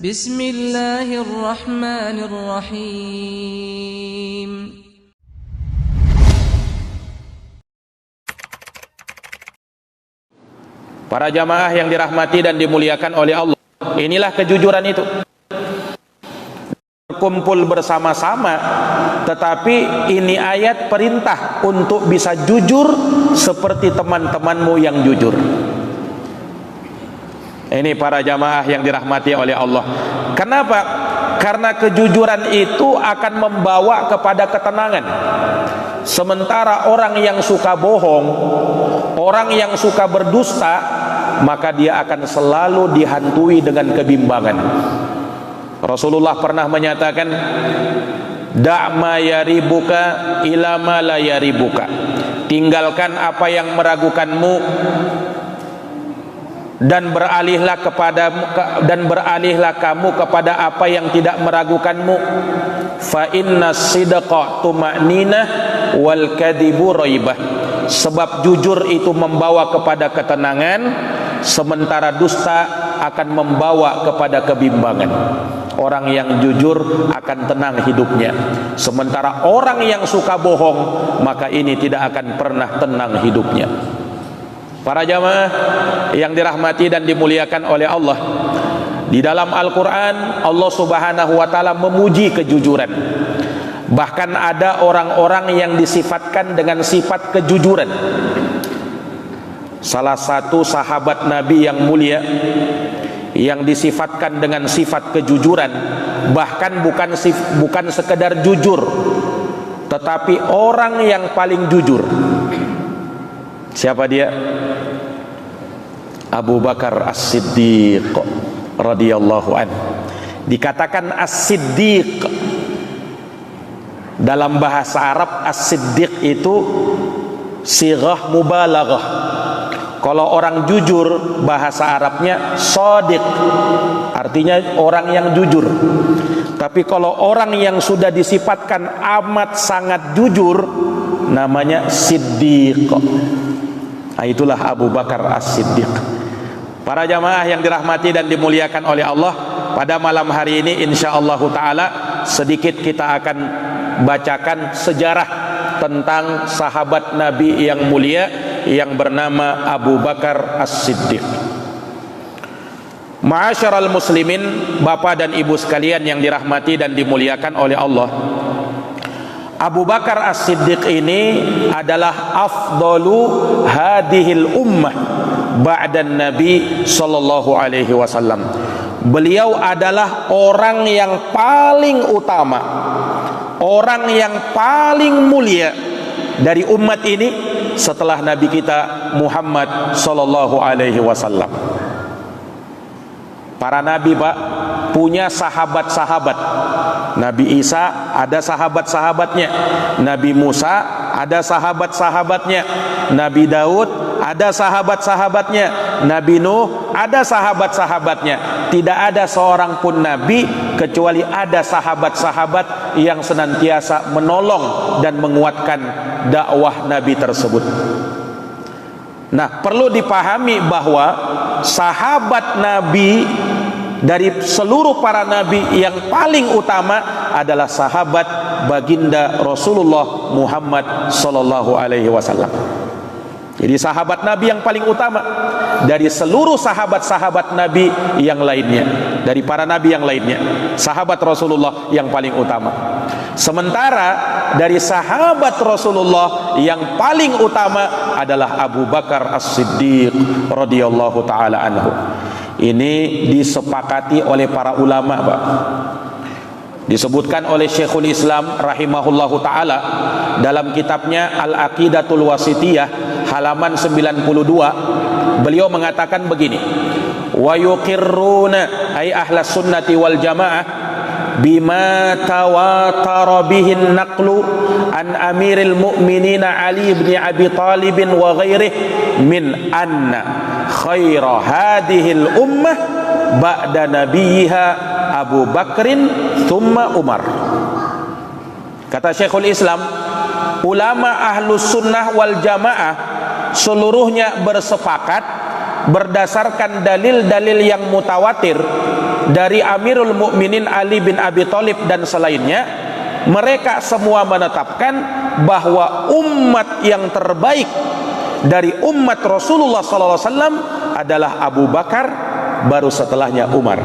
Bismillahirrahmanirrahim. Para jamaah yang dirahmati dan dimuliakan oleh Allah, inilah kejujuran itu. Berkumpul bersama-sama, tetapi ini ayat perintah untuk bisa jujur seperti teman-temanmu yang jujur. Ini para jamaah yang dirahmati oleh Allah. Kenapa? Karena kejujuran itu akan membawa kepada ketenangan. Sementara orang yang suka bohong, orang yang suka berdusta, maka dia akan selalu dihantui dengan kebimbangan. Rasulullah pernah menyatakan, da' ma yaribuka ila ma la yaribuka. Tinggalkan apa yang meragukanmu dan beralihlah kamu kepada apa yang tidak meragukanmu. Fa inna sidqa tuma'ninah wal kadhibu raibah. Sebab jujur itu membawa kepada ketenangan, sementara dusta akan membawa kepada kebimbangan. Orang yang jujur akan tenang hidupnya, sementara orang yang suka bohong, maka ini tidak akan pernah tenang hidupnya. Para jamaah yang dirahmati dan dimuliakan oleh Allah, di dalam Al-Quran Allah subhanahu wa ta'ala memuji kejujuran. Bahkan ada orang-orang yang disifatkan dengan sifat kejujuran. Salah satu sahabat Nabi yang mulia yang disifatkan dengan sifat kejujuran, bahkan bukan sekedar jujur, tetapi orang yang paling jujur. Siapa dia? Abu Bakar As-Siddiq radhiyallahu anhu. Dikatakan As-Siddiq. Dalam bahasa Arab As-Siddiq itu sighah mubalaghah. Kalau orang jujur, bahasa Arabnya shadiq, artinya orang yang jujur. Tapi kalau orang yang sudah disifatkan amat sangat jujur, namanya Siddiq. Nah, itulah Abu Bakar As-Siddiq. Para jamaah yang dirahmati dan dimuliakan oleh Allah, pada malam hari ini insyaallah ta'ala sedikit kita akan bacakan sejarah tentang sahabat Nabi yang mulia yang bernama Abu Bakar As-Siddiq. Ma'asyiral muslimin, bapak dan ibu sekalian yang dirahmati dan dimuliakan oleh Allah, Abu Bakar As-Siddiq ini adalah afdalu hadhil ummah ba'dan Nabi sallallahu alaihi wasallam. Beliau adalah orang yang paling utama, orang yang paling mulia dari umat ini setelah Nabi kita Muhammad sallallahu alaihi wasallam. Para nabi, Pak, punya sahabat-sahabat. Nabi Isa ada sahabat-sahabatnya, Nabi Musa ada sahabat-sahabatnya, Nabi Daud ada sahabat-sahabatnya, Nabi Nuh ada sahabat-sahabatnya. Tidak ada seorang pun nabi kecuali ada sahabat-sahabat yang senantiasa menolong dan menguatkan dakwah nabi tersebut. Nah, perlu dipahami bahwa sahabat nabi dari seluruh para nabi yang paling utama adalah sahabat baginda Rasulullah Muhammad sallallahu alaihi wasallam. Jadi sahabat nabi yang paling utama dari seluruh sahabat-sahabat nabi yang lainnya, dari para nabi yang lainnya, sahabat Rasulullah yang paling utama. Sementara dari sahabat Rasulullah yang paling utama adalah Abu Bakar As-Siddiq radhiyallahu taala anhu. Ini disepakati oleh para ulama, Pak. Disebutkan oleh Syekhul Islam rahimahullahu taala dalam kitabnya Al-Aqidatul Wasithiyah halaman 92. Beliau mengatakan begini: wa yuqirruna ay ahlas sunnati wal jamaah bima tawatara bihin naqlu an amiril mu'minina Ali bin Abi Talib wa ghairihi min anna khaira hadhil ummah ba'da nabiyha Abu Bakrin thumma Umar. Kata Syekhul Islam, ulama ahlus sunnah wal jamaah seluruhnya bersepakat berdasarkan dalil-dalil yang mutawatir dari Amirul Mukminin Ali bin Abi Thalib dan selainnya, mereka semua menetapkan bahwa umat yang terbaik dari umat Rasulullah SAW adalah Abu Bakar, baru setelahnya Umar.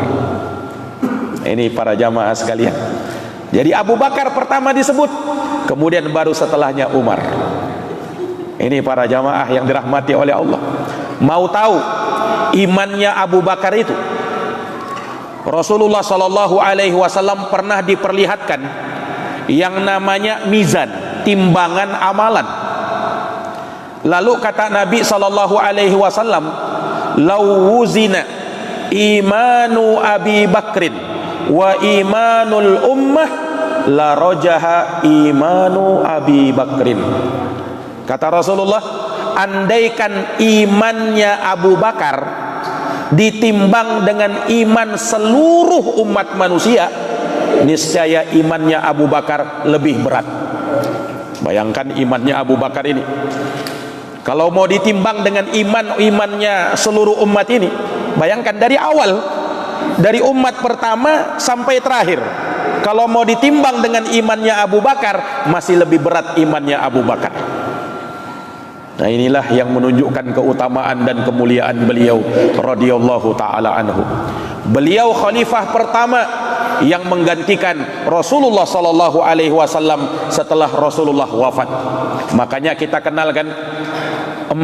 Ini para jamaah sekalian. Jadi Abu Bakar pertama disebut, kemudian baru setelahnya Umar. Ini para jamaah yang dirahmati oleh Allah. Mau tahu imannya Abu Bakar itu? Rasulullah Shallallahu Alaihi Wasallam pernah diperlihatkan yang namanya mizan, timbangan amalan. Lalu kata Nabi Shallallahu Alaihi Wasallam, "Lawuzina imanu Abi Bakrin wa imanul ummah la rojaha imanu Abi Bakrin." Kata Rasulullah, andaikan imannya Abu Bakar ditimbang dengan iman seluruh umat manusia, niscaya imannya Abu Bakar lebih berat. Bayangkan imannya Abu Bakar ini. Kalau mau ditimbang dengan imannya seluruh umat ini, bayangkan dari awal, dari umat pertama sampai terakhir, kalau mau ditimbang dengan imannya Abu Bakar, masih lebih berat imannya Abu Bakar. Nah, inilah yang menunjukkan keutamaan dan kemuliaan beliau radhiyallahu taala anhu. Beliau khalifah pertama yang menggantikan Rasulullah sallallahu alaihi wasallam setelah Rasulullah wafat. Makanya kita kenalkan 4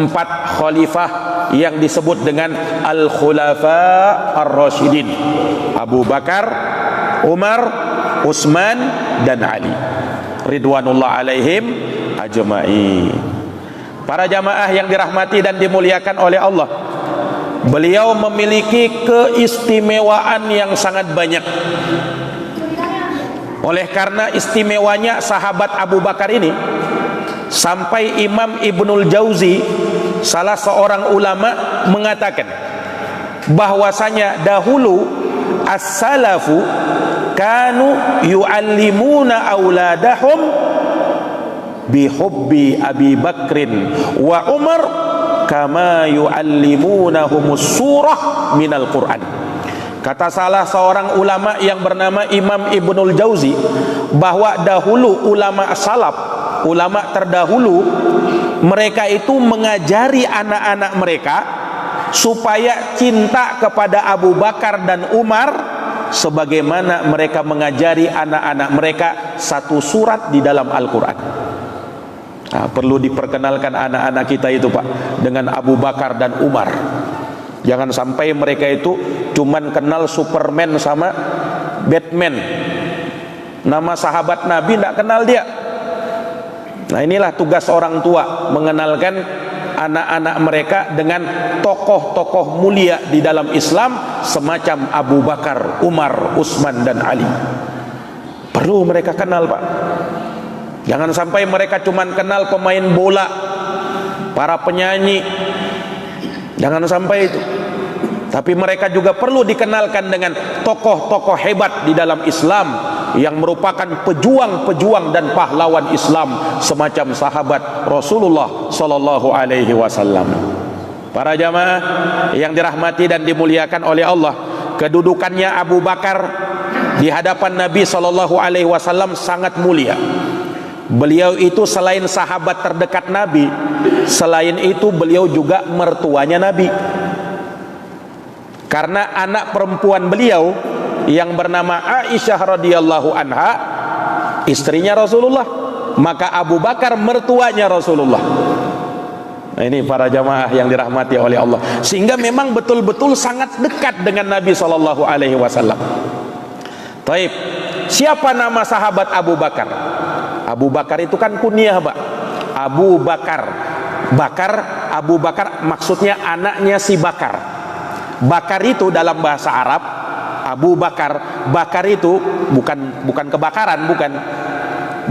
khalifah yang disebut dengan Al-Khulafa Ar-Rasyidin: Abu Bakar, Umar, Utsman, dan Ali ridwanullah alaihim ajma'in. Para jamaah yang dirahmati dan dimuliakan oleh Allah, beliau memiliki keistimewaan yang sangat banyak. Oleh karena istimewanya sahabat Abu Bakar ini, sampai Imam Ibnul Jauzi, salah seorang ulama, mengatakan bahwasanya dahulu as-salafu kanu yu'allimuna auladahum bihubbi Abi Bakrin wa Umar kama yu'allimunahumus surah minal Quran. Kata salah seorang ulama yang bernama Imam Ibnul Jauzi, bahwa dahulu ulama salaf, ulama terdahulu, mereka itu mengajari anak-anak mereka supaya cinta kepada Abu Bakar dan Umar sebagaimana mereka mengajari anak-anak mereka satu surat di dalam Al-Quran. Nah, perlu diperkenalkan anak-anak kita itu, Pak, dengan Abu Bakar dan Umar. Jangan sampai mereka itu cuman kenal Superman sama Batman, nama sahabat Nabi tidak kenal dia. Nah, inilah tugas orang tua, mengenalkan anak-anak mereka dengan tokoh-tokoh mulia di dalam Islam semacam Abu Bakar, Umar, Utsman, dan Ali. Perlu mereka kenal, Pak. Jangan sampai mereka cuma kenal pemain bola, para penyanyi. Jangan sampai itu. Tapi mereka juga perlu dikenalkan dengan tokoh-tokoh hebat di dalam Islam yang merupakan pejuang-pejuang dan pahlawan Islam semacam sahabat Rasulullah sallallahu alaihi wasallam. Para jamaah yang dirahmati dan dimuliakan oleh Allah, kedudukannya Abu Bakar di hadapan Nabi sallallahu alaihi wasallam sangat mulia. Beliau itu selain sahabat terdekat Nabi, selain itu beliau juga mertuanya Nabi. Karena anak perempuan beliau yang bernama Aisyah radhiyallahu anha, istrinya Rasulullah, maka Abu Bakar mertuanya Rasulullah. Nah, ini para jamaah yang dirahmati oleh Allah, sehingga memang betul-betul sangat dekat dengan Nabi sallallahu alaihi wasallam. Taib, siapa nama sahabat Abu Bakar? Abu Bakar itu kan kunyah, Pak. Abu Bakar. Bakar, Abu Bakar maksudnya anaknya si Bakar. Bakar itu dalam bahasa Arab, Abu Bakar. Bakar itu bukan kebakaran, bukan.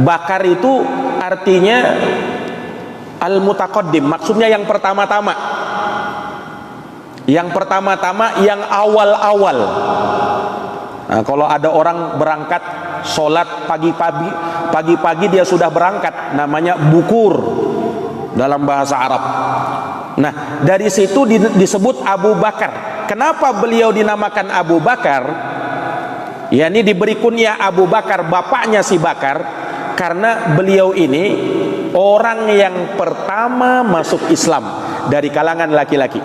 Bakar itu artinya al-mutaqaddim, maksudnya yang pertama-tama. Yang pertama-tama, yang awal-awal. Nah, kalau ada orang berangkat sholat pagi-pagi dia sudah berangkat, namanya bukur dalam bahasa Arab. Nah, dari situ disebut Abu Bakar. Kenapa beliau dinamakan Abu Bakar? yakni diberi kunyah Abu Bakar, bapaknya si Bakar, karena beliau ini orang yang pertama masuk Islam dari kalangan laki-laki.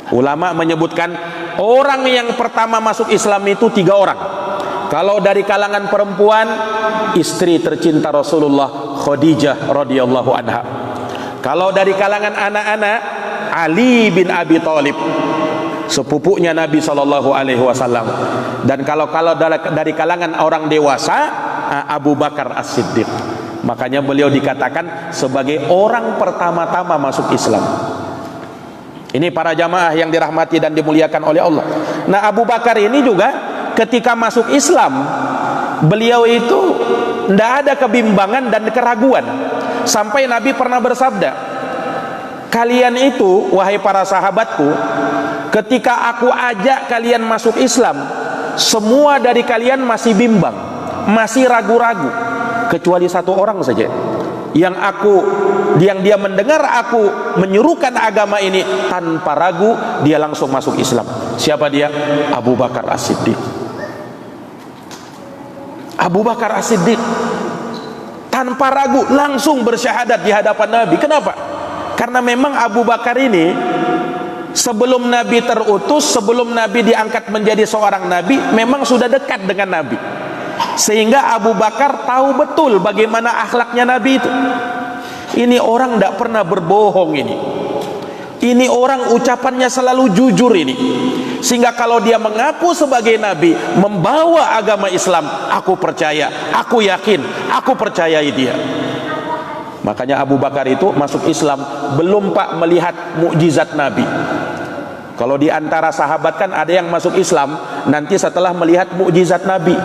Ulama menyebutkan orang yang pertama masuk Islam itu 3 orang. Kalau dari kalangan perempuan, istri tercinta Rasulullah Khadijah radhiyallahu anha. Kalau dari kalangan anak-anak, Ali bin Abi Thalib, sepupunya Nabi sallallahu alaihi wasallam. Dan kalau dari kalangan orang dewasa, Abu Bakar As-Siddiq. Makanya beliau dikatakan sebagai orang pertama-tama masuk Islam. Ini para jamaah yang dirahmati dan dimuliakan oleh Allah. Nah, Abu Bakar ini juga ketika masuk Islam, beliau itu tidak ada kebimbangan dan keraguan. Sampai Nabi pernah bersabda, kalian itu, wahai para sahabatku, ketika aku ajak kalian masuk Islam, semua dari kalian masih bimbang, masih ragu-ragu, kecuali 1 orang saja yang dia mendengar aku menyuruhkan agama ini tanpa ragu, dia langsung masuk Islam. Siapa dia? Abu Bakar As-Siddiq. Abu Bakar As-Siddiq tanpa ragu langsung bersyahadat di hadapan Nabi. Kenapa? Karena memang Abu Bakar ini sebelum Nabi terutus, sebelum Nabi diangkat menjadi seorang Nabi, memang sudah dekat dengan Nabi. Sehingga Abu Bakar tahu betul bagaimana akhlaknya Nabi itu. Ini orang tidak pernah berbohong ini. Ini orang ucapannya selalu jujur ini. Sehingga kalau dia mengaku sebagai Nabi, membawa agama Islam, aku percaya, aku yakin, aku percayai dia. Makanya Abu Bakar itu masuk Islam belum Pak melihat mukjizat Nabi. Kalau di antara sahabat kan ada yang masuk Islam nanti setelah melihat mukjizat Nabi.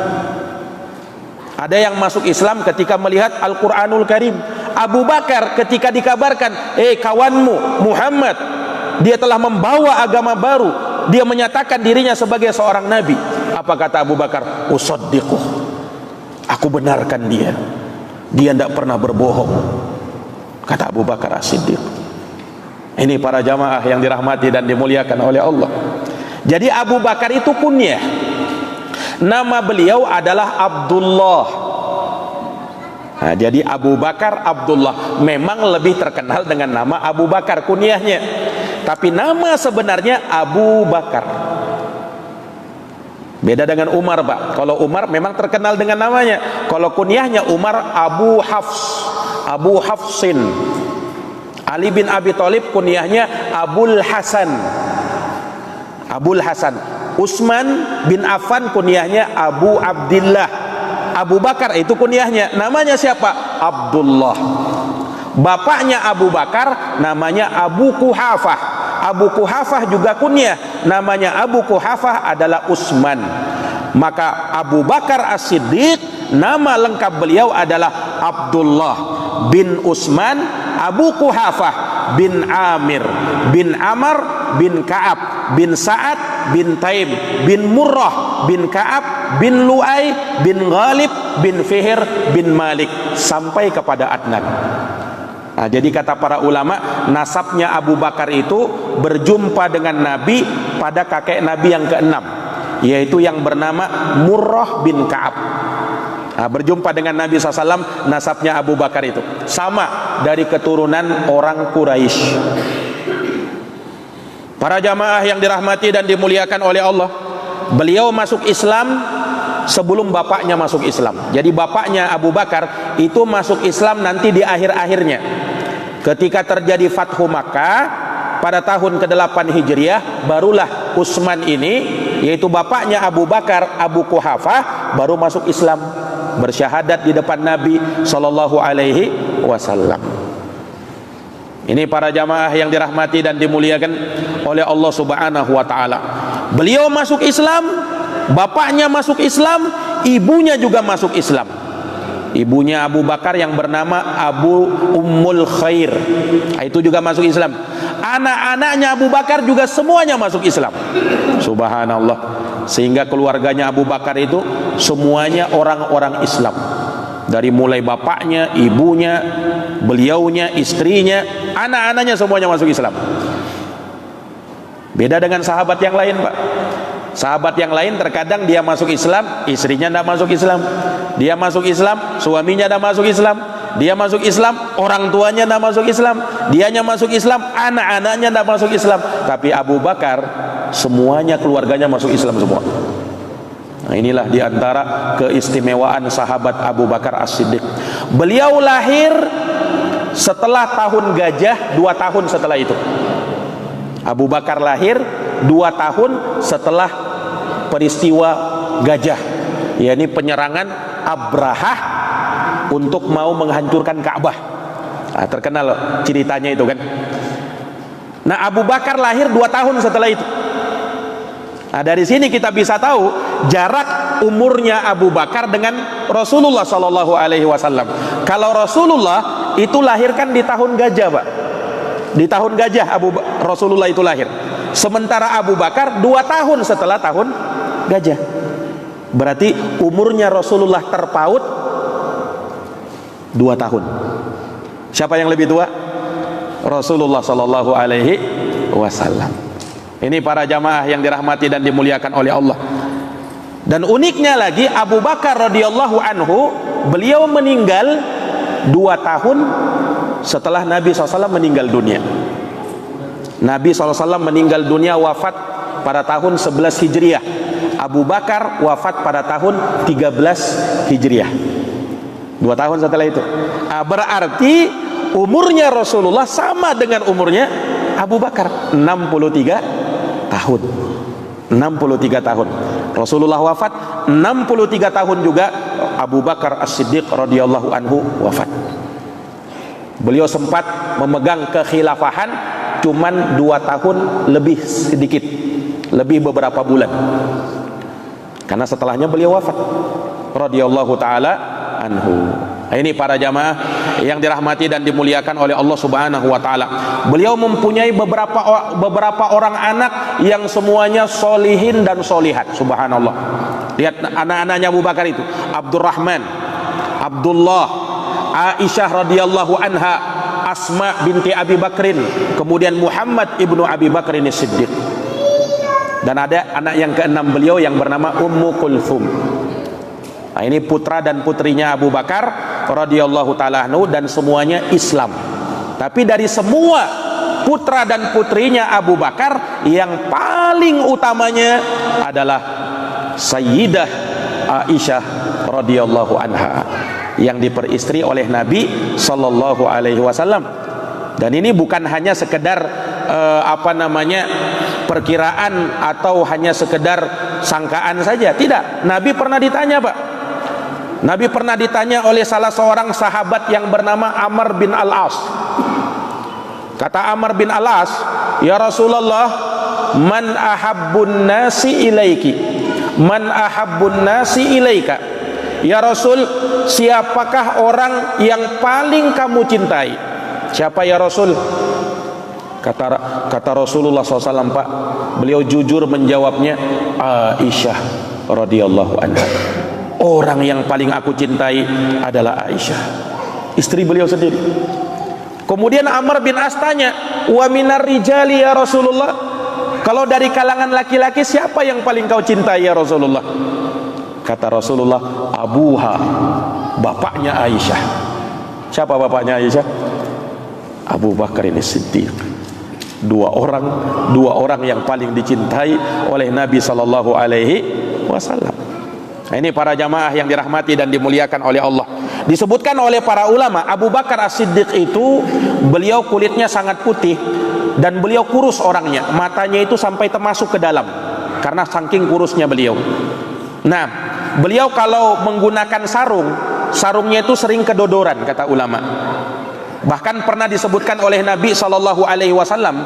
Ada yang masuk Islam ketika melihat Al-Quranul Karim. Abu Bakar ketika dikabarkan, kawanmu Muhammad, dia telah membawa agama baru, dia menyatakan dirinya sebagai seorang Nabi. Apa kata Abu Bakar? Usaddiquh, aku benarkan dia tidak pernah berbohong, kata Abu Bakar As-Siddiq. Ini para jamaah yang dirahmati dan dimuliakan oleh Allah. Jadi Abu Bakar itu kunyah, nama beliau adalah Abdullah. Nah, jadi Abu Bakar Abdullah memang lebih terkenal dengan nama Abu Bakar kunyahnya, tapi nama sebenarnya Abu Bakar. Beda dengan Umar, Pak. Kalau Umar memang terkenal dengan namanya. Kalau kunyahnya Umar Abu Hafs, Abu Hafsin. Ali bin Abi Thalib kunyahnya Abul Hasan, Abul Hasan. Utsman bin Affan kunyahnya Abu Abdillah. Abu Bakar itu kunyahnya, namanya siapa? Abdullah. Bapaknya Abu Bakar namanya Abu Kuhafah. Abu Kuhafah juga kunyah, namanya Abu Kuhafah adalah Utsman. Maka Abu Bakar As-Siddiq nama lengkap beliau adalah Abdullah bin Utsman Abu Kuhafah bin Amir bin Amr bin Ka'ab bin Sa'ad bin Taim bin Murrah bin Ka'ab bin Lu'ay bin Ghalib bin Fihr bin Malik sampai kepada Adnan. Nah, jadi kata para ulama, nasabnya Abu Bakar itu berjumpa dengan Nabi pada kakek Nabi yang ke-6, yaitu yang bernama Murrah bin Ka'ab. Nah, berjumpa dengan Nabi SAW, nasabnya Abu Bakar itu sama dari keturunan orang Quraisy. Para jamaah yang dirahmati dan dimuliakan oleh Allah, beliau masuk Islam sebelum bapaknya masuk Islam. Jadi bapaknya Abu Bakar itu masuk Islam nanti di akhir-akhirnya. Ketika terjadi Fathu Makkah pada tahun ke-8 Hijriah, barulah Utsman ini, yaitu bapaknya Abu Bakar, Abu Kuhafah, baru masuk Islam, bersyahadat di depan Nabi sallallahu alaihi wasallam. Ini para jamaah yang dirahmati dan dimuliakan oleh Allah Subhanahu wa taala. Beliau masuk Islam, bapaknya masuk Islam, ibunya juga masuk Islam. Ibunya Abu Bakar yang bernama Abu Ummul Khair, itu juga masuk Islam. Anak-anaknya Abu Bakar juga semuanya masuk Islam. Subhanallah. Sehingga keluarganya Abu Bakar itu semuanya orang-orang Islam. Dari mulai bapaknya, ibunya, beliaunya, istrinya, anak-anaknya semuanya masuk Islam. Beda dengan sahabat yang lain, Pak. Sahabat yang lain terkadang dia masuk Islam, istrinya tidak masuk Islam. Dia masuk Islam, suaminya tidak masuk Islam. Dia masuk Islam, orang tuanya tidak masuk Islam. Dianya masuk Islam, anak-anaknya tidak masuk Islam. Tapi Abu Bakar, semuanya keluarganya masuk Islam semua. Nah, inilah diantara keistimewaan sahabat Abu Bakar As-Siddiq. Beliau lahir setelah tahun gajah, 2 tahun setelah itu. Abu Bakar lahir 2 tahun setelah peristiwa gajah, yakni penyerangan Abrahah untuk mau menghancurkan Ka'bah. Nah, terkenal ceritanya itu kan. Nah, Abu Bakar lahir 2 tahun setelah itu. Nah, dari sini kita bisa tahu jarak umurnya Abu Bakar dengan Rasulullah Sallallahu Alaihi Wasallam. Kalau Rasulullah itu lahirkan di tahun gajah, Pak. Di tahun gajah Rasulullah itu lahir. Sementara Abu Bakar 2 tahun setelah tahun gajah. Berarti umurnya Rasulullah terpaut 2 tahun. Siapa yang lebih tua? Rasulullah Sallallahu Alaihi Wasallam. Ini para jamaah yang dirahmati dan dimuliakan oleh Allah. Dan uniknya lagi, Abu Bakar radhiyallahu anhu, beliau meninggal 2 tahun setelah Nabi SAW meninggal dunia. Nabi SAW meninggal dunia, wafat pada tahun 11 Hijriah. Abu Bakar wafat pada tahun 13 Hijriah. 2 tahun setelah itu. Berarti umurnya Rasulullah sama dengan umurnya Abu Bakar, 63 tahun. 63 tahun. Rasulullah wafat 63 tahun juga Abu Bakar As-Siddiq radhiyallahu anhu wafat. Beliau sempat memegang kekhilafahan cuman 2 tahun lebih sedikit, lebih beberapa bulan. Karena setelahnya beliau wafat radhiyallahu taala anhu. Nah, ini para jamaah yang dirahmati dan dimuliakan oleh Allah Subhanahu wa taala. Beliau mempunyai beberapa orang anak yang semuanya solihin dan solihat, subhanallah. Lihat anak-anaknya Abu Bakar itu, Abdurrahman, Abdullah, Aisyah radhiyallahu anha, Asma binti Abi Bakrin, kemudian Muhammad ibnu Abi Bakrin As-Siddiq. Dan ada anak yang keenam beliau yang bernama Ummu Kulthum. Nah, ini putra dan putrinya Abu Bakar radhiyallahu taala anhu, dan semuanya Islam. Tapi dari semua putra dan putrinya Abu Bakar, yang paling utamanya adalah Sayyidah Aisyah radhiyallahu anha, yang diperistri oleh Nabi sallallahu alaihi wasallam. Dan ini bukan hanya sekedar perkiraan atau hanya sekedar sangkaan saja. Tidak, Nabi pernah ditanya, Pak. Nabi pernah ditanya oleh salah seorang sahabat yang bernama Amr bin Al-As. Kata Amr bin Al-As, "Ya Rasulullah, man ahabbun nasi ilaiki? Man ahabbun nasi ilaika?" Ya Rasul, siapakah orang yang paling kamu cintai? Siapa ya Rasul? Kata Rasulullah SAW, Pak, beliau jujur menjawabnya, Aisyah radhiyallahu anha. Orang yang paling aku cintai adalah Aisyah, istri beliau sendiri. Kemudian Amr bin As tanya, wa minar rijali ya Rasulullah, kalau dari kalangan laki-laki siapa yang paling kau cintai ya Rasulullah? Kata Rasulullah, abuha, bapaknya Aisyah. Siapa bapaknya Aisyah? Abu Bakar ini Siddiq. Dua orang yang paling dicintai oleh Nabi sallallahu alaihi wasallam. Nah, ini para jamaah yang dirahmati dan dimuliakan oleh Allah. Disebutkan oleh para ulama, Abu Bakar As-Siddiq itu beliau kulitnya sangat putih dan beliau kurus orangnya, matanya itu sampai termasuk ke dalam karena saking kurusnya beliau. Nah, beliau kalau menggunakan sarungnya itu sering kedodoran, kata ulama. Bahkan pernah disebutkan oleh Nabi sallallahu alaihi wasallam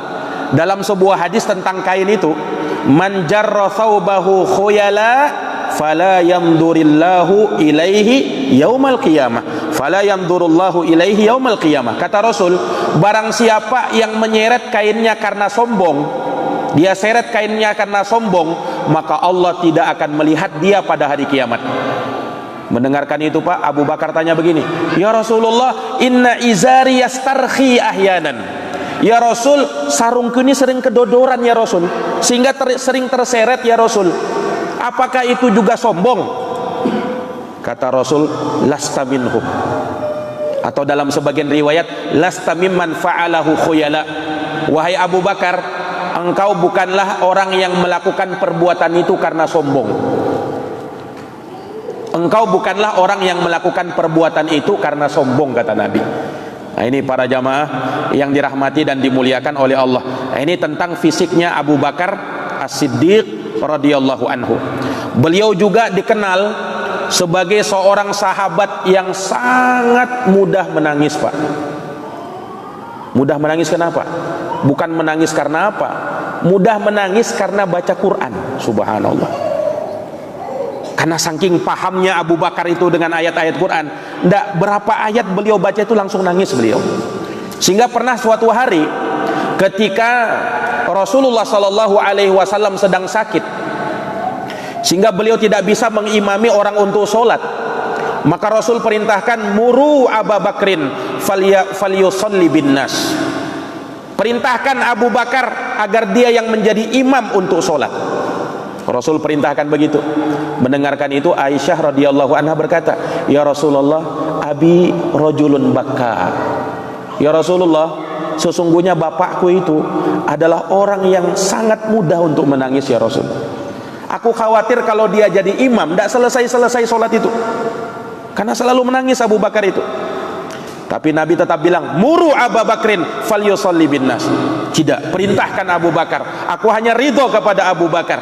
dalam sebuah hadis tentang kain itu, man jarra thawbahu khuyala fala yandurillahu ilaihi yaumal qiyamah, fala yandurullahu ilaihi yaumal qiyamah. Kata Rasul, barang siapa yang menyeret kainnya karena sombong, dia seret kainnya karena sombong, maka Allah tidak akan melihat dia pada hari kiamat. Mendengarkan itu, Pak, Abu Bakar tanya begini, ya Rasulullah, inna izari yastarkhi ahyanan. "Ya Rasul, sarungku ini sering kedodoran ya Rasul, sehingga sering terseret ya Rasul. Apakah itu juga sombong?" Kata Rasul, "Lasta minhum." Atau dalam sebagian riwayat, "Lasta mimman fa'alahu khuyala." Wahai Abu Bakar, engkau bukanlah orang yang melakukan perbuatan itu karena sombong. Engkau bukanlah orang yang melakukan perbuatan itu karena sombong, kata Nabi. Nah, ini para jamaah yang dirahmati dan dimuliakan oleh Allah. Nah, ini tentang fisiknya Abu Bakar As-Siddiq radhiyallahu anhu. Beliau juga dikenal sebagai seorang sahabat yang sangat mudah menangis, Pak. Mudah menangis kenapa? Bukan menangis karena apa? Mudah menangis karena baca Quran. Subhanallah. Karena saking pahamnya Abu Bakar itu dengan ayat-ayat Quran, ndak berapa ayat beliau baca itu langsung nangis beliau. Sehingga pernah suatu hari ketika Rasulullah Shallallahu Alaihi Wasallam sedang sakit, sehingga beliau tidak bisa mengimami orang untuk sholat, maka Rasul perintahkan, "Muru Abu Bakrin falyusalli bin nas." Perintahkan Abu Bakar agar dia yang menjadi imam untuk sholat. Rasul perintahkan begitu. Mendengarkan itu, Aisyah radhiyallahu anha berkata, "Ya Rasulullah, abi rajulun bakka." Ya Rasulullah, sesungguhnya bapakku itu adalah orang yang sangat mudah untuk menangis ya Rasul. Aku khawatir kalau dia jadi imam tidak selesai sholat itu, karena selalu menangis Abu Bakar itu. Tapi Nabi tetap bilang, "Muru Abu Bakrin falyusalli bin nas." Tidak, perintahkan Abu Bakar. Aku hanya ridho kepada Abu Bakar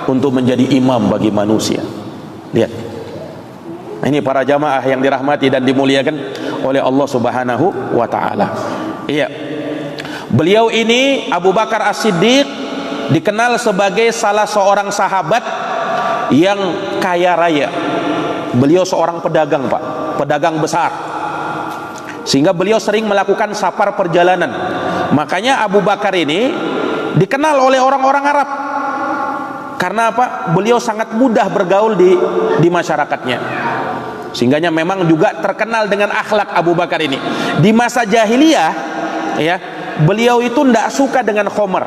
untuk menjadi imam bagi manusia. Lihat. Nah, ini para jamaah yang dirahmati dan dimuliakan oleh Allah Subhanahu wa taala. Iya. Beliau ini Abu Bakar As-Siddiq dikenal sebagai salah seorang sahabat yang kaya raya. Beliau seorang pedagang, Pak, pedagang besar. Sehingga beliau sering melakukan safar perjalanan. Makanya Abu Bakar ini dikenal oleh orang-orang Arab. Karena apa? Beliau sangat mudah bergaul di masyarakatnya. Sehingganya memang juga terkenal dengan akhlak Abu Bakar ini. Di masa jahiliyah, ya, beliau itu tidak suka dengan khomer,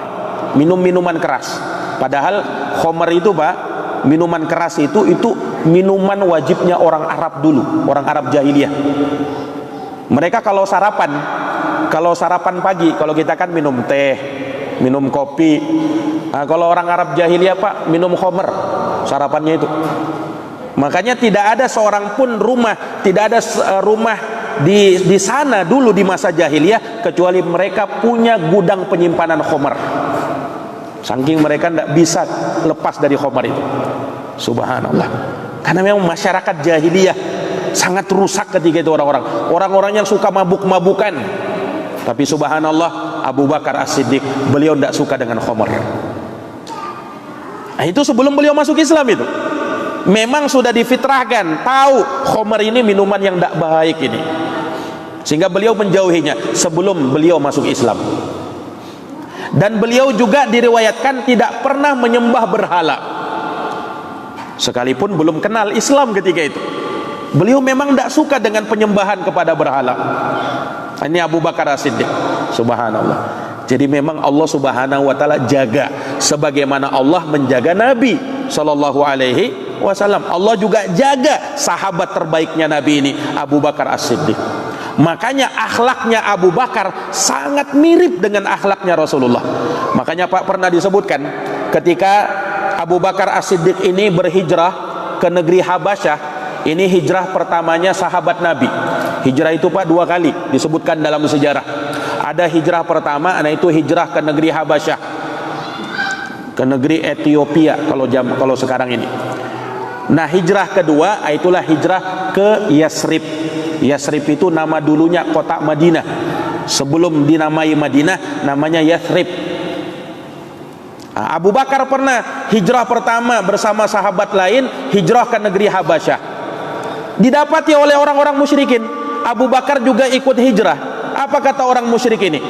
minum-minuman keras. Padahal khomer itu, Pak, minuman keras itu minuman wajibnya orang Arab dulu, orang Arab jahiliyah. Mereka kalau sarapan pagi, kalau kita kan minum teh, minum kopi. Nah, kalau orang Arab jahiliyah, Pak, minum khomer sarapannya itu. Makanya tidak ada seorang pun rumah, tidak ada rumah di sana dulu di masa jahiliyah kecuali mereka punya gudang penyimpanan khomer. Saking mereka tidak bisa lepas dari khomer itu. Subhanallah. Karena memang masyarakat jahiliyah sangat rusak ketika itu orang-orang yang suka mabuk-mabukan. Tapi subhanallah, Abu Bakar As-Siddiq beliau tidak suka dengan khomer. Nah, itu sebelum beliau masuk Islam itu memang sudah difitrahkan, tahu khomer ini minuman yang tidak baik ini, sehingga beliau menjauhinya sebelum beliau masuk Islam. Dan beliau juga diriwayatkan tidak pernah menyembah berhala, sekalipun belum kenal Islam ketika itu. Beliau memang tidak suka dengan penyembahan kepada berhala. Ini Abu Bakar As-Siddiq. Subhanallah. Jadi memang Allah Subhanahu wa taala jaga sebagaimana Allah menjaga Nabi sallallahu alaihi wasallam. Allah juga jaga sahabat terbaiknya Nabi ini, Abu Bakar As-Siddiq. Makanya akhlaknya Abu Bakar sangat mirip dengan akhlaknya Rasulullah. Makanya Pak pernah disebutkan ketika Abu Bakar As-Siddiq ini berhijrah ke negeri Habasyah. Ini hijrah pertamanya sahabat Nabi. Hijrah itu, Pak, 2 kali disebutkan dalam sejarah. Ada hijrah pertama, nah itu hijrah ke negeri Habasyah, ke negeri Ethiopia kalau sekarang ini. Nah, hijrah kedua itulah hijrah ke Yasrib. Yasrib itu nama dulunya kota Madinah. Sebelum dinamai Madinah namanya Yasrib. Nah, Abu Bakar pernah hijrah pertama bersama sahabat lain, hijrah ke negeri Habasyah. Didapati oleh orang-orang musyrikin. Abu Bakar juga ikut hijrah. Apa kata orang musyrik ini?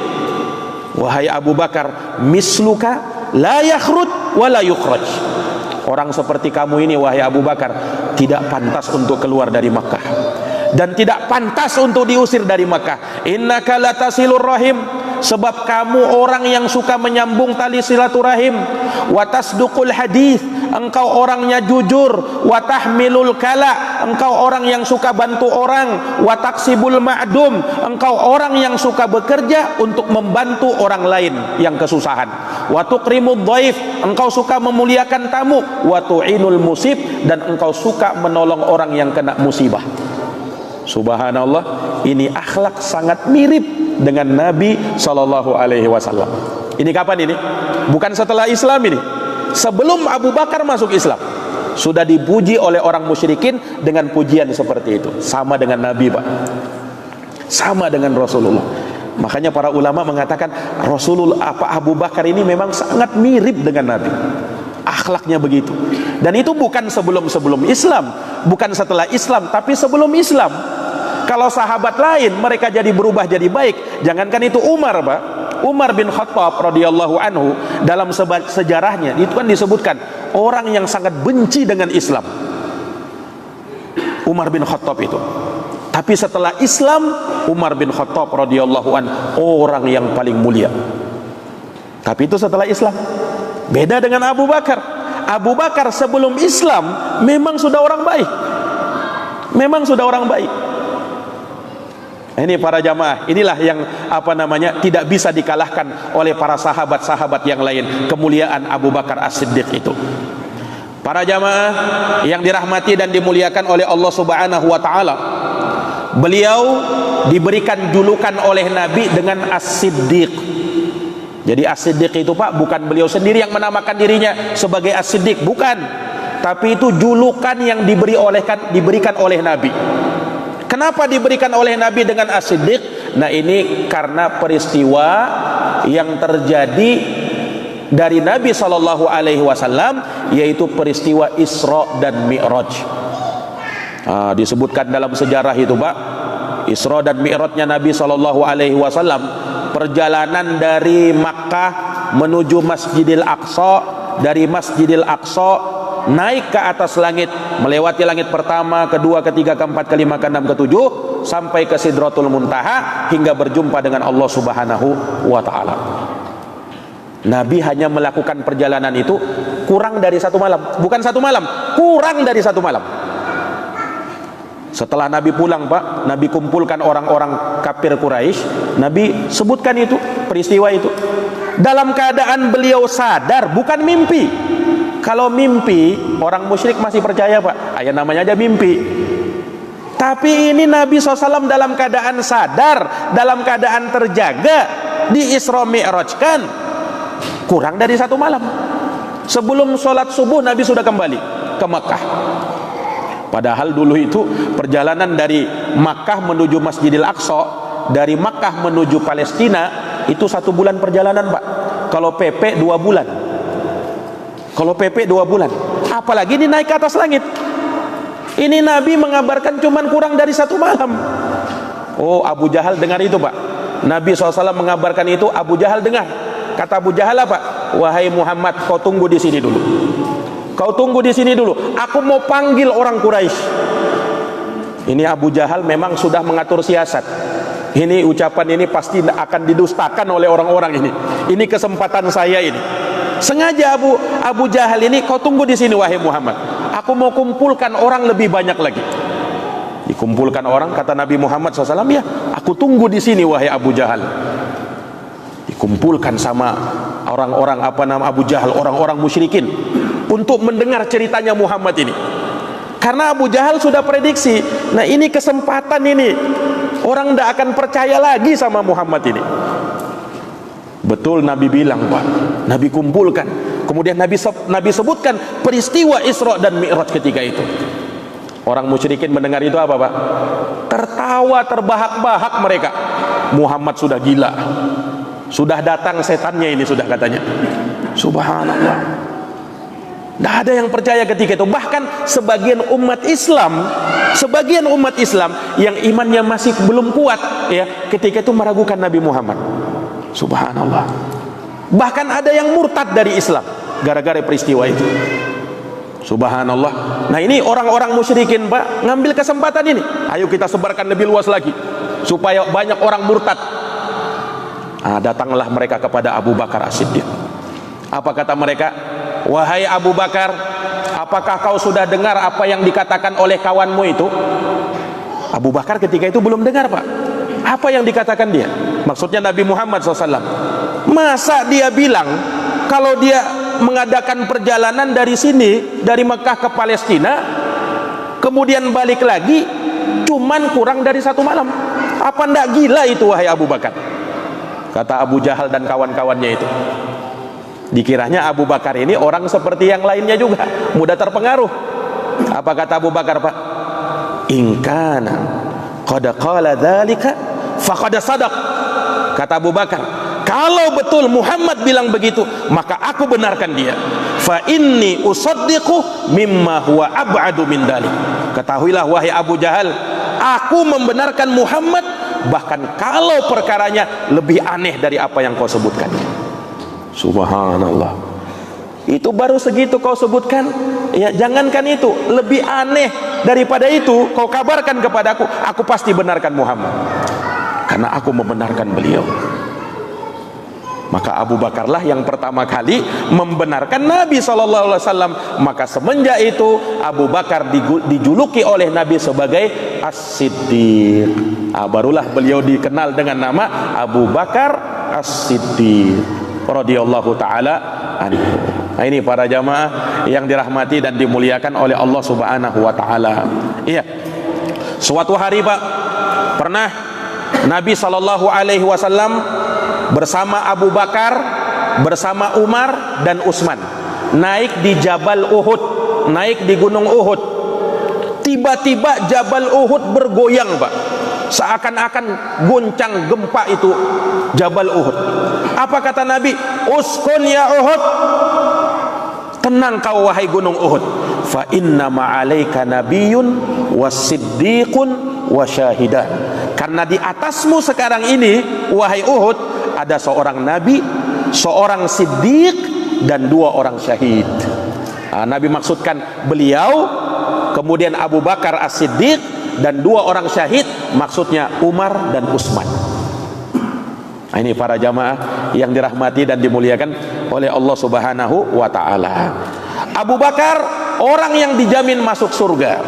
Wahai Abu Bakar, misluka la yakhruj wa la yukhraj. Orang seperti kamu ini, wahai Abu Bakar, tidak pantas untuk keluar dari Makkah dan tidak pantas untuk diusir dari Makkah. Innaka latasilur rahim. sebab kamu orang yang suka menyambung tali silaturahim, wa tasduqul hadis, engkau orangnya jujur, wa tahmilul kala, engkau orang yang suka bantu orang, wa taksibul ma'dum, engkau orang yang suka bekerja untuk membantu orang lain yang kesusahan, wa tuqrimud dhaif, engkau suka memuliakan tamu, wa tu'inul musib, dan engkau suka menolong orang yang kena musibah. Subhanallah, ini akhlak sangat mirip dengan Nabi Shallallahu Alaihi Wasallam. Ini kapan ini? Bukan setelah Islam ini. Sebelum Abu Bakar masuk Islam, sudah dipuji oleh orang musyrikin dengan pujian seperti itu. Sama dengan Nabi, Pak. Sama dengan Rasulullah. Makanya para ulama mengatakan Abu Bakar ini memang sangat mirip dengan Nabi. Akhlaknya begitu. Dan itu bukan sebelum Islam, bukan setelah Islam, tapi sebelum Islam. Kalau sahabat lain mereka jadi berubah jadi baik, jangankan itu Umar, Pak. Umar bin Khattab radhiyallahu anhu, dalam sejarahnya itu kan disebutkan orang yang sangat benci dengan Islam. Umar bin Khattab itu. Tapi setelah Islam, Umar bin Khattab radhiyallahu anhu orang yang paling mulia. Tapi itu setelah Islam. Beda dengan Abu Bakar. Abu Bakar sebelum Islam memang sudah orang baik. Memang sudah orang baik. Ini para jamaah, inilah yang tidak bisa dikalahkan oleh para sahabat-sahabat yang lain, kemuliaan Abu Bakar As-Siddiq itu. Para jamaah yang dirahmati dan dimuliakan oleh Allah Subhanahu wa taala, beliau diberikan julukan oleh Nabi dengan As-Siddiq. Jadi As-Siddiq itu, Pak, bukan beliau sendiri yang menamakan dirinya sebagai As-Siddiq, bukan. Tapi itu julukan yang diberikan oleh Nabi. Kenapa diberikan oleh Nabi dengan As-Siddiq? Nah, ini karena peristiwa yang terjadi dari Nabi Shallallahu Alaihi Wasallam, yaitu peristiwa Isra dan Mi'raj. Disebutkan dalam sejarah itu, Pak, Isra dan Mi'rajnya Nabi Shallallahu Alaihi Wasallam, perjalanan dari Makkah menuju Masjidil Aqsa, dari Masjidil Aqsa naik ke atas langit, melewati langit pertama, kedua, ketiga, keempat, kelima, keenam, ketujuh, sampai ke Sidratul Muntaha, hingga berjumpa dengan Allah Subhanahu wa ta'ala. Nabi hanya melakukan perjalanan itu kurang dari 1 malam. Bukan 1 malam, kurang dari 1 malam. Setelah Nabi pulang, Pak, Nabi kumpulkan orang-orang kafir Quraisy, Nabi sebutkan itu, peristiwa itu, dalam keadaan beliau sadar, bukan mimpi. Kalau mimpi, orang musyrik masih percaya, Pak, namanya aja mimpi. Tapi ini Nabi SAW dalam keadaan sadar, dalam keadaan terjaga, di Isra Mi'raj kan kurang dari 1 malam. Sebelum sholat subuh Nabi sudah kembali ke Makkah. Padahal dulu itu perjalanan dari Makkah menuju Masjidil Aqsa, dari Makkah menuju Palestina itu 1 bulan perjalanan, Pak. Kalau PP 2 bulan. Kalau PP 2 bulan. Apalagi ini naik ke atas langit. Ini Nabi mengabarkan cuman kurang dari 1 malam. Oh, Abu Jahal dengar itu, Pak. Nabi SAW mengabarkan itu, Abu Jahal dengar. Kata Abu Jahal apa? Wahai Muhammad, kau tunggu di sini dulu. Kau tunggu di sini dulu. Aku mau panggil orang Quraisy. Ini Abu Jahal memang sudah mengatur siasat. Ini ucapan ini pasti akan didustakan oleh orang-orang ini. Ini kesempatan saya ini. Sengaja Abu Jahal ini, kau tunggu di sini wahai Muhammad. Aku mau kumpulkan orang lebih banyak lagi. Dikumpulkan orang, kata Nabi Muhammad SAW, ya, aku tunggu di sini wahai Abu Jahal. Dikumpulkan sama orang-orang Abu Jahal, orang-orang musyrikin, untuk mendengar ceritanya Muhammad ini. Karena Abu Jahal sudah prediksi, nah ini kesempatan ini, orang tidak akan percaya lagi sama Muhammad ini. Betul Nabi bilang, Pak. Nabi kumpulkan. Kemudian Nabi sebutkan peristiwa Isra dan Mi'raj ketika itu. Orang musyrikin mendengar itu apa, Pak? Tertawa terbahak-bahak mereka. Muhammad sudah gila. Sudah datang setannya ini, sudah katanya. Subhanallah. Tidak ada yang percaya ketika itu. Bahkan sebagian umat Islam yang imannya masih belum kuat, ya, ketika itu meragukan Nabi Muhammad. Subhanallah. Bahkan ada yang murtad dari Islam gara-gara peristiwa itu. Subhanallah. Nah, ini orang-orang musyrikin, Pak, ngambil kesempatan ini. Ayo kita sebarkan lebih luas lagi supaya banyak orang murtad. Datanglah mereka kepada Abu Bakar As-Siddiq. Apa kata mereka? Wahai Abu Bakar, apakah kau sudah dengar apa yang dikatakan oleh kawanmu itu? Abu Bakar ketika itu belum dengar, Pak. Apa yang dikatakan dia? Maksudnya Nabi Muhammad SAW. Masa dia bilang kalau dia mengadakan perjalanan dari sini, dari Mekah ke Palestina, kemudian balik lagi cuman kurang dari 1 malam? Apa ndak gila itu, wahai Abu Bakar? Kata Abu Jahal dan kawan-kawannya itu. Dikiranya Abu Bakar ini orang seperti yang lainnya juga, mudah terpengaruh. Apa kata Abu Bakar, Pak? In kana qad qala dzalika faqad sadaq. Kata Abu Bakar, kalau betul Muhammad bilang begitu, maka aku benarkan dia. Fa inni usaddiqu mimma huwa ab'adu min dzalik. Ketahuilah wahai Abu Jahal, aku membenarkan Muhammad bahkan kalau perkaranya lebih aneh dari apa yang kau sebutkan. Subhanallah. Itu baru segitu kau sebutkan, ya jangankan itu, lebih aneh daripada itu kau kabarkan kepadaku, aku pasti benarkan Muhammad karena aku membenarkan beliau. Maka Abu Bakarlah yang pertama kali membenarkan Nabi SAW. Maka semenjak itu Abu Bakar dijuluki oleh Nabi sebagai As-Siddiq. Barulah beliau dikenal dengan nama Abu Bakar As-Siddiq radhiyallahu taala anhu. Nah, ini para jamaah yang dirahmati dan dimuliakan oleh Allah Subhanahu wa taala. Iya. Suatu hari, Pak, pernah Nabi sallallahu alaihi wasallam bersama Abu Bakar, bersama Umar dan Utsman naik di Jabal Uhud, naik di Gunung Uhud. Tiba-tiba Jabal Uhud bergoyang, Pak. Seakan-akan goncang gempa itu Jabal Uhud. Apa kata Nabi? Uskun ya Uhud, tenang kau wahai gunung Uhud. Fa inna ma'alaika nabiyyun wasiddiqun wasyahidan. Karena di atasmu sekarang ini wahai Uhud ada seorang nabi, seorang siddiq dan 2 orang syahid. Nabi maksudkan beliau, kemudian Abu Bakar As-Siddiq dan 2 orang syahid, maksudnya Umar dan Utsman. Nah, ini para jamaah yang dirahmati dan dimuliakan oleh Allah Subhanahu wa taala. Abu Bakar orang yang dijamin masuk surga.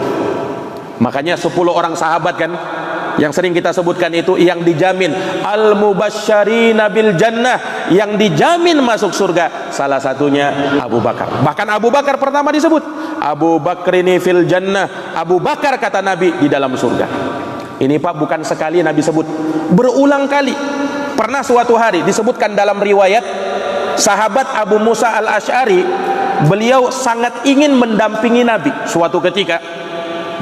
Makanya 10 orang sahabat kan yang sering kita sebutkan itu yang dijamin al-mubasysyirina bil jannah, yang dijamin masuk surga, salah satunya Abu Bakar. Bahkan Abu Bakar pertama disebut, Abu Bakrini fil jannah. Abu Bakar kata Nabi di dalam surga. Ini, Pak, bukan sekali Nabi sebut, berulang kali. Pernah suatu hari disebutkan dalam riwayat sahabat Abu Musa al-Asy'ari, beliau sangat ingin mendampingi Nabi. Suatu ketika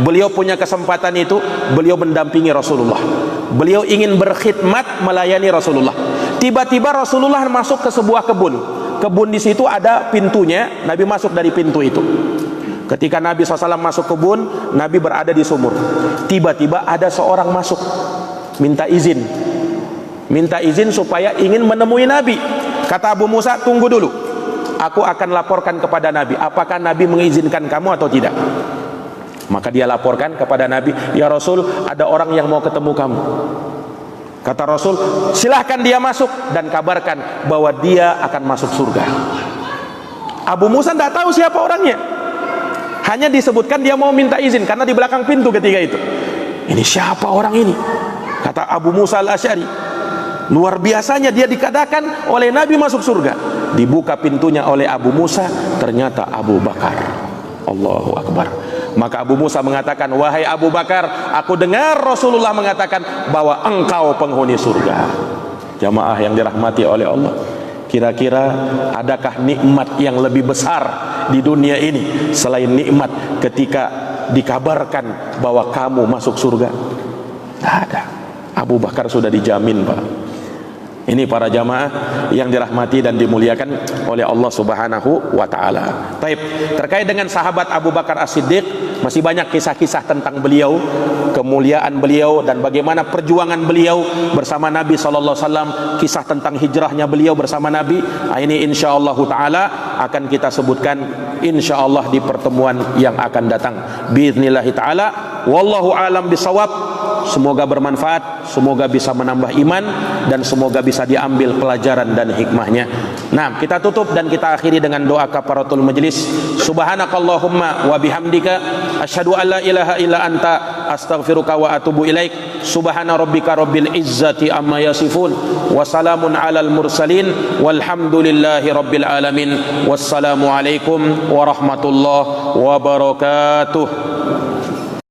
beliau punya kesempatan itu, beliau mendampingi Rasulullah. Beliau ingin berkhidmat melayani Rasulullah. Tiba-tiba Rasulullah masuk ke sebuah kebun. Kebun di situ ada pintunya, Nabi masuk dari pintu itu. Ketika Nabi SAW masuk kebun, Nabi berada di sumur. Tiba-tiba ada seorang masuk, minta izin. Minta izin supaya ingin menemui Nabi. Kata Abu Musa, tunggu dulu, aku akan laporkan kepada Nabi, apakah Nabi mengizinkan kamu atau tidak. Maka dia laporkan kepada Nabi, ya Rasul, ada orang yang mau ketemu kamu. Kata Rasul, silahkan dia masuk dan kabarkan bahwa dia akan masuk surga. Abu Musa tidak tahu siapa orangnya, hanya disebutkan dia mau minta izin karena di belakang pintu ketika itu. Ini siapa orang ini? Kata Abu Musa al-Asy'ari, luar biasanya dia dikatakan oleh Nabi masuk surga. Dibuka pintunya oleh Abu Musa, ternyata Abu Bakar. Allahu Akbar. Maka Abu Musa mengatakan, wahai Abu Bakar, aku dengar Rasulullah mengatakan bahwa engkau penghuni surga. Jamaah yang dirahmati oleh Allah, kira-kira adakah nikmat yang lebih besar di dunia ini selain nikmat ketika dikabarkan bahwa kamu masuk surga? Tidak ada. Abu Bakar sudah dijamin, Pak. Ini para jamaah yang dirahmati dan dimuliakan oleh Allah Subhanahu wa taala. Baik, terkait dengan sahabat Abu Bakar As-Siddiq, masih banyak kisah-kisah tentang beliau, kemuliaan beliau dan bagaimana perjuangan beliau bersama Nabi sallallahu alaihi wasallam, kisah tentang hijrahnya beliau bersama Nabi. Ini insyaallah taala akan kita sebutkan insyaallah di pertemuan yang akan datang. Biiznillah taala. Wallahu alam bisawab. semoga bermanfaat, semoga bisa menambah iman, dan semoga bisa diambil pelajaran dan hikmahnya. Nah, kita tutup dan kita akhiri dengan doa kafaratul majlis. Subhanakallahumma wa bihamdika asyhadu an la ilaha illa anta astaghfiruka wa atubu ilaik. Subhana rabbika rabbil izzati amma yasifun wa salamun alal mursalin walhamdulillahi rabbil alamin. Wassalamu alaikum warahmatullahi wabarakatuh.